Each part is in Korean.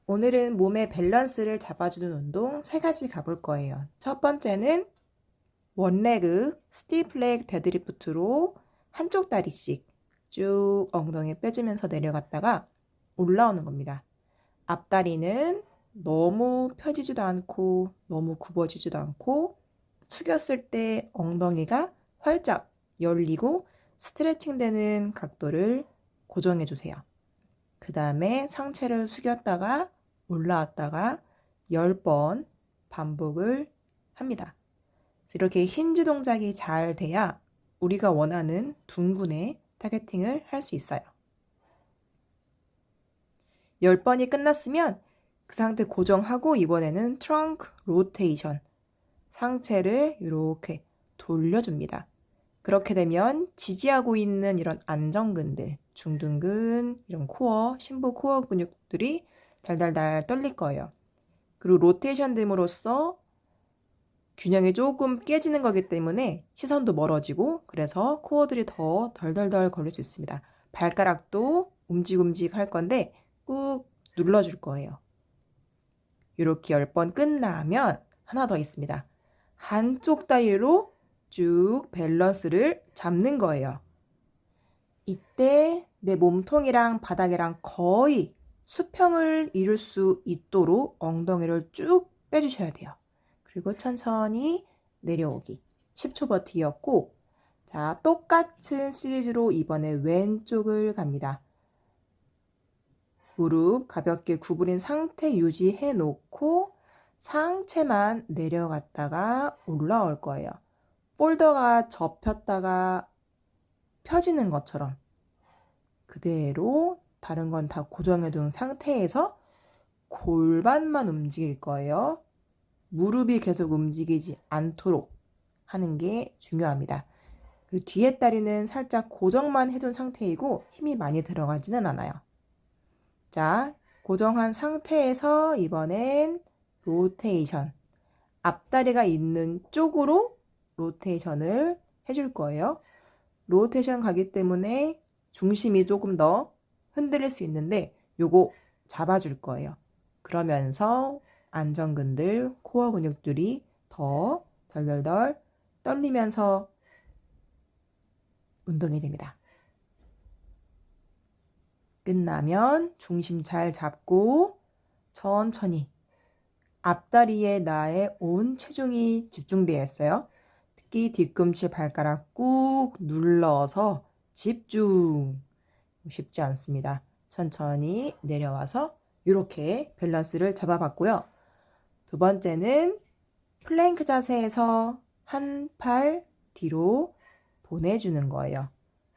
오늘은 몸의 밸런스를 잡아주는 운동 3가지 가볼 거예요. 첫 번째는 원레그 스티플렉 데드리프트로 한쪽 다리씩 쭉 엉덩이 빼주면서 내려갔다가 올라오는 겁니다. 앞다리는 너무 펴지지도 않고 너무 굽어지지도 않고 숙였을 때 엉덩이가 활짝 열리고 스트레칭 되는 각도를 고정해 주세요. 그 다음에 상체를 숙였다가 올라왔다가 10번 반복을 합니다. 이렇게 힌지 동작이 잘 돼야 우리가 원하는 둥근의 타겟팅을 할 수 있어요. 10번이 끝났으면 그 상태 고정하고 이번에는 트렁크 로테이션, 상체를 이렇게 돌려줍니다. 그렇게 되면 지지하고 있는 이런 안정근들, 중둔근, 이런 코어, 심부 코어 근육들이 달달달 떨릴 거예요. 그리고 로테이션 됨으로써 균형이 조금 깨지는 거기 때문에 시선도 멀어지고 그래서 코어들이 더 덜덜덜 걸릴 수 있습니다. 발가락도 움직움직 할 건데 꾹 눌러줄 거예요. 이렇게 10번 끝나면 하나 더 있습니다. 한쪽 다리로 쭉 밸런스를 잡는 거예요. 이때 내 몸통이랑 바닥이랑 거의 수평을 이룰 수 있도록 엉덩이를 쭉 빼주셔야 돼요. 그리고 천천히 내려오기. 10초 버티기였고, 자, 똑같은 시리즈로 이번에 왼쪽을 갑니다. 무릎 가볍게 구부린 상태 유지해 놓고 상체만 내려갔다가 올라올 거예요. 폴더가 접혔다가 펴지는 것처럼 그대로 다른 건 다 고정해 둔 상태에서 골반만 움직일 거예요. 무릎이 계속 움직이지 않도록 하는 게 중요합니다. 그리고 뒤에 다리는 살짝 고정만 해둔 상태이고 힘이 많이 들어가지는 않아요. 자, 고정한 상태에서 이번엔 로테이션. 앞다리가 있는 쪽으로 로테이션을 해줄 거예요. 로테이션 가기 때문에 중심이 조금 더 흔들릴 수 있는데 요거 잡아줄 거예요. 그러면서 안정근들, 코어 근육들이 더 덜덜덜 떨리면서 운동이 됩니다. 끝나면 중심 잘 잡고 천천히 앞다리에 나의 온 체중이 집중되어 있어요. 특히 뒤꿈치 발가락 꾹 눌러서 집중. 쉽지 않습니다. 천천히 내려와서 이렇게 밸런스를 잡아봤고요. 두 번째는 플랭크 자세에서 한 팔 뒤로 보내주는 거예요.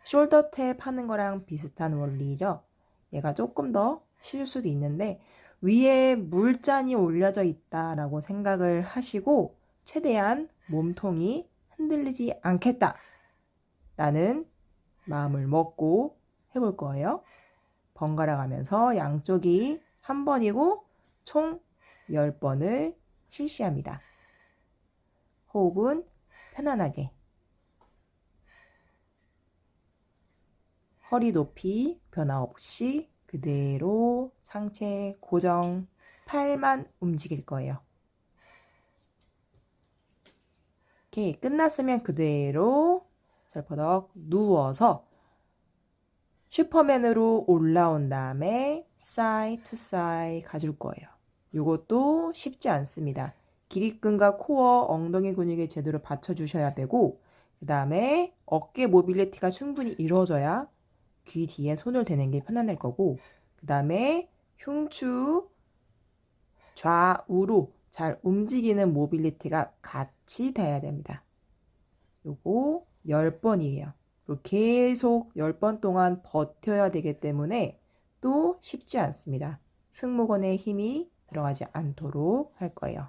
숄더 탭 하는 거랑 비슷한 원리죠. 얘가 조금 더 쉬울 수도 있는데 위에 물잔이 올려져 있다라고 생각을 하시고 최대한 몸통이 흔들리지 않겠다라는 마음을 먹고 해볼 거예요. 번갈아 가면서 양쪽이 한 번이고 총 10번을 실시합니다. 호흡은 편안하게. 허리 높이 변화 없이 그대로 상체 고정, 팔만 움직일 거예요. 오케이, 끝났으면 그대로 절퍼덕 누워서 슈퍼맨으로 올라온 다음에 사이 투 사이 가줄 거예요. 이것도 쉽지 않습니다. 기립근과 코어, 엉덩이 근육에 제대로 받쳐주셔야 되고 그 다음에 어깨 모빌리티가 충분히 이루어져야 귀 뒤에 손을 대는 게 편안할 거고 그 다음에 흉추 좌우로 잘 움직이는 모빌리티가 같이 돼야 됩니다. 요거 10번이에요. 그리고 계속 10번 동안 버텨야 되기 때문에 또 쉽지 않습니다. 승모근에 힘이 들어가지 않도록 할 거예요.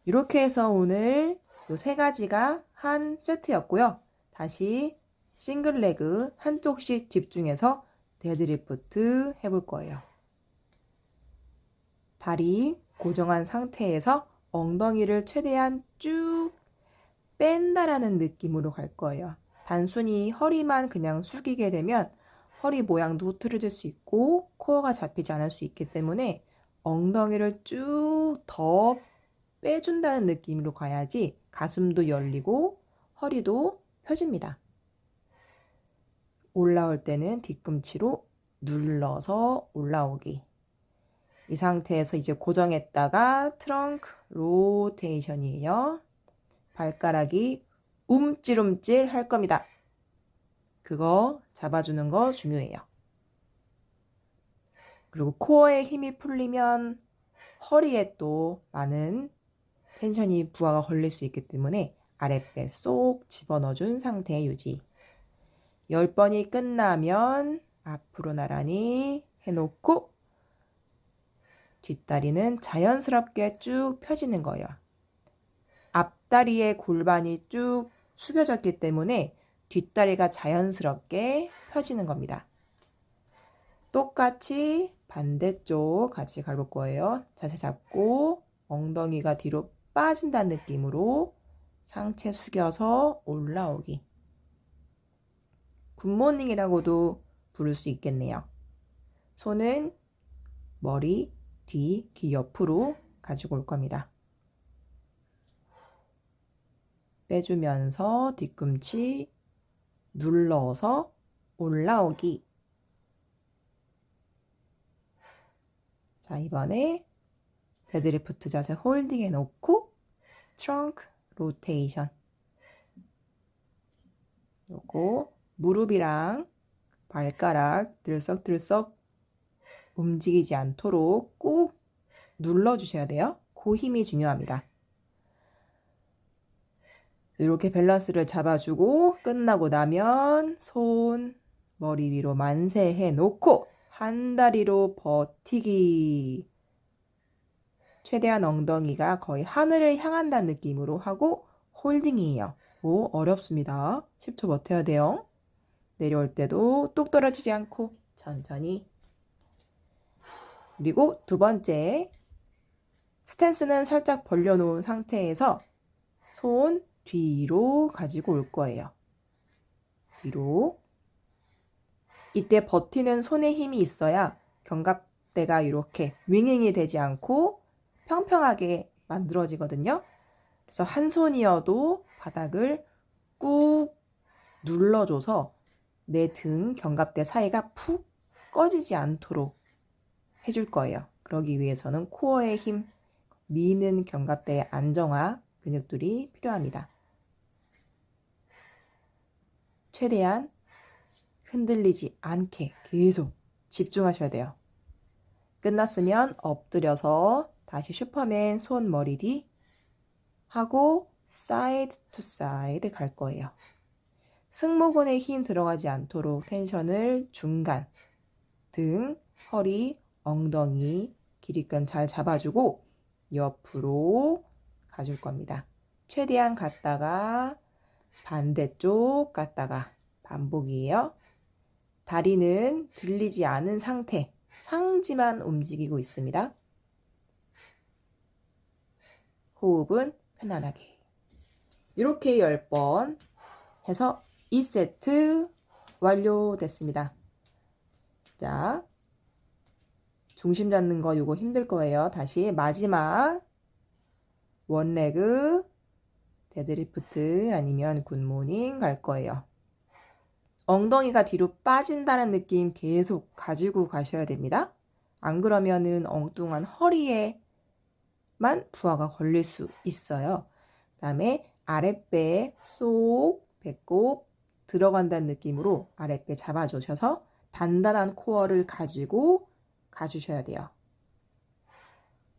이렇게 해서 오늘 요 3가지가 한 세트였고요. 다시 싱글 레그 한쪽씩 집중해서 데드리프트 해볼 거예요. 다리 고정한 상태에서 엉덩이를 최대한 쭉 뺀다라는 느낌으로 갈 거예요. 단순히 허리만 그냥 숙이게 되면 허리 모양도 흐트러질 수 있고 코어가 잡히지 않을 수 있기 때문에 엉덩이를 쭉 더 빼준다는 느낌으로 가야지 가슴도 열리고 허리도 펴집니다. 올라올 때는 뒤꿈치로 눌러서 올라오기. 이 상태에서 이제 고정했다가 트렁크 로테이션이에요. 발가락이 움찔움찔 할 겁니다. 그거 잡아주는 거 중요해요. 그리고 코어에 힘이 풀리면 허리에 또 많은 텐션이 부하가 걸릴 수 있기 때문에 아랫배 쏙 집어넣어준 상태 유지. 10번이 끝나면 앞으로 나란히 해놓고 뒷다리는 자연스럽게 쭉 펴지는 거예요. 앞다리의 골반이 쭉 숙여졌기 때문에 뒷다리가 자연스럽게 펴지는 겁니다. 똑같이 반대쪽 같이 가볼 거예요. 자세 잡고 엉덩이가 뒤로 빠진다는 느낌으로 상체 숙여서 올라오기. 굿모닝이라고도 부를 수 있겠네요. 손은 머리, 뒤, 귀 옆으로 가지고 올 겁니다. 빼주면서 뒤꿈치 눌러서 올라오기. 자, 이번에 데드리프트 자세 홀딩해 놓고 트렁크 로테이션. 요거 무릎이랑 발가락 들썩들썩 움직이지 않도록 꾹 눌러주셔야 돼요. 그 힘이 중요합니다. 이렇게 밸런스를 잡아주고 끝나고 나면 손 머리 위로 만세해 놓고 한 다리로 버티기. 최대한 엉덩이가 거의 하늘을 향한다는 느낌으로 하고 홀딩이에요. 오, 어렵습니다. 10초 버텨야 돼요. 내려올 때도 뚝 떨어지지 않고 천천히. 그리고 두 번째, 스탠스는 살짝 벌려놓은 상태에서 손 뒤로 가지고 올 거예요. 뒤로. 이때 버티는 손에 힘이 있어야 견갑대가 이렇게 윙윙이 되지 않고 평평하게 만들어지거든요. 그래서 한 손이어도 바닥을 꾹 눌러줘서 내 등 견갑대 사이가 푹 꺼지지 않도록 해줄 거예요. 그러기 위해서는 코어의 힘, 미는 견갑대의 안정화 근육들이 필요합니다. 최대한 흔들리지 않게 계속 집중하셔야 돼요. 끝났으면 엎드려서 다시 슈퍼맨 손 머리 뒤 하고 사이드 투 사이드 갈 거예요. 승모근에 힘 들어가지 않도록 텐션을 중간, 등, 허리, 엉덩이, 길이끈 잘 잡아주고 옆으로 가줄 겁니다. 최대한 갔다가 반대쪽 갔다가 반복이에요. 다리는 들리지 않은 상태, 상지만 움직이고 있습니다. 호흡은 편안하게. 이렇게 10번 해서 2세트 완료됐습니다. 자, 중심 잡는 거 요거 힘들 거예요. 다시 마지막 원레그 데드리프트 아니면 굿모닝 갈 거예요. 엉덩이가 뒤로 빠진다는 느낌 계속 가지고 가셔야 됩니다. 안 그러면은 엉뚱한 허리에만 부하가 걸릴 수 있어요. 그 다음에 아랫배에 쏙 배꼽 들어간다는 느낌으로 아랫배 잡아주셔서 단단한 코어를 가지고 가주셔야 돼요.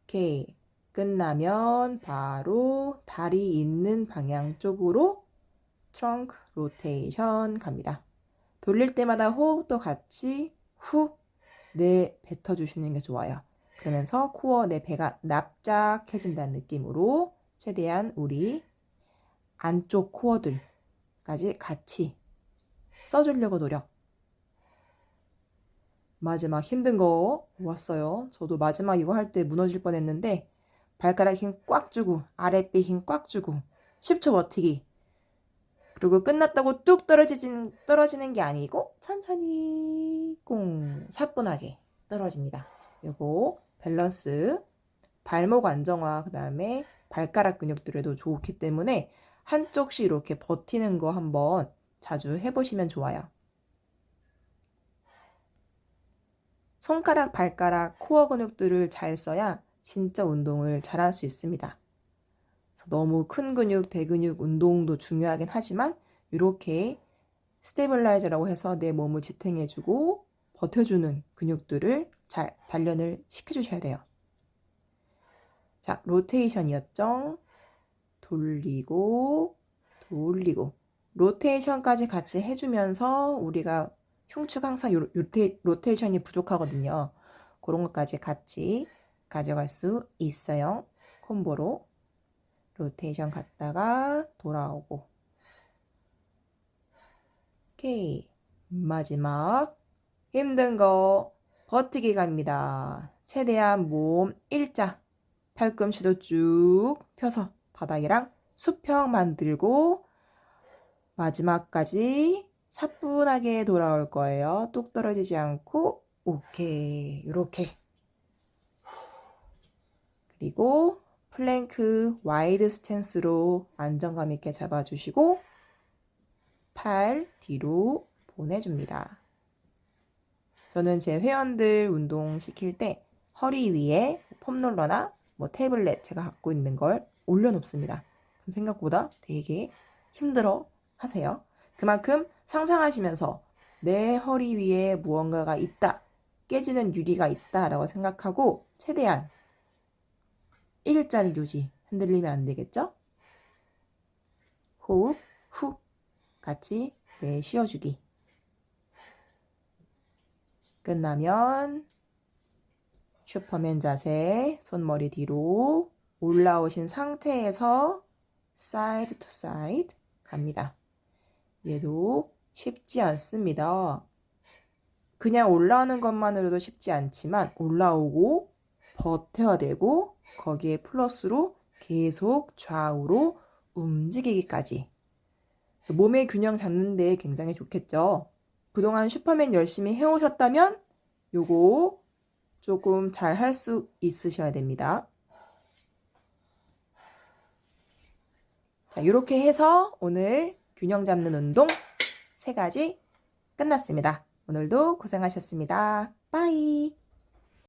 오케이. 끝나면 바로 다리 있는 방향 쪽으로 트렁크 로테이션 갑니다. 돌릴 때마다 호흡도 같이 후 내뱉어주시는 게 좋아요. 그러면서 코어 내 배가 납작해진다는 느낌으로 최대한 우리 안쪽 코어들까지 같이 써주려고 노력. 마지막 힘든 거 왔어요. 저도 마지막 이거 할 때 무너질 뻔했는데 발가락 힘 꽉 주고 아랫배 힘 꽉 주고 10초 버티기. 그리고 끝났다고 뚝 떨어지는 게 아니고 천천히 꽁 사뿐하게 떨어집니다. 요거 밸런스, 발목 안정화, 그 다음에 발가락 근육들에도 좋기 때문에 한쪽씩 이렇게 버티는 거 한번 자주 해보시면 좋아요. 손가락, 발가락, 코어 근육들을 잘 써야 진짜 운동을 잘할 수 있습니다. 너무 큰 근육, 대근육 운동도 중요하긴 하지만 이렇게 스테빌라이저라고 해서 내 몸을 지탱해주고 버텨주는 근육들을 잘 단련을 시켜주셔야 돼요. 자, 로테이션이었죠? 돌리고 돌리고 로테이션까지 같이 해주면서 우리가 흉추가 항상 로테이션이 부족하거든요. 그런 것까지 같이 가져갈 수 있어요. 콤보로 로테이션 갔다가 돌아오고. 오케이. 마지막 힘든 거 버티기 갑니다. 최대한 몸 일자, 팔꿈치도 쭉 펴서 바닥이랑 수평 만들고 마지막까지 차분하게 돌아올 거예요. 뚝 떨어지지 않고. 오케이. 이렇게. 그리고 플랭크 와이드 스탠스로 안정감 있게 잡아주시고 팔 뒤로 보내줍니다. 저는 제 회원들 운동 시킬 때 허리 위에 폼롤러나 태블릿 제가 갖고 있는 걸 올려놓습니다. 그럼 생각보다 되게 힘들어 하세요. 그만큼 상상하시면서 내 허리 위에 무언가가 있다, 깨지는 유리가 있다라고 생각하고 최대한 일자를 유지, 흔들리면 안 되겠죠? 호흡, 후 같이 쉬어주기. 끝나면 슈퍼맨 자세, 손머리 뒤로 올라오신 상태에서 사이드 투 사이드 갑니다. 얘도 쉽지 않습니다. 그냥 올라오는 것만으로도 쉽지 않지만 올라오고 버텨야 되고 거기에 플러스로 계속 좌우로 움직이기까지. 몸의 균형 잡는 데 굉장히 좋겠죠. 그동안 슈퍼맨 열심히 해오셨다면 요거 조금 잘 할 수 있으셔야 됩니다. 자, 이렇게 해서 오늘 균형 잡는 운동 3가지 끝났습니다. 오늘도 고생하셨습니다. 빠이!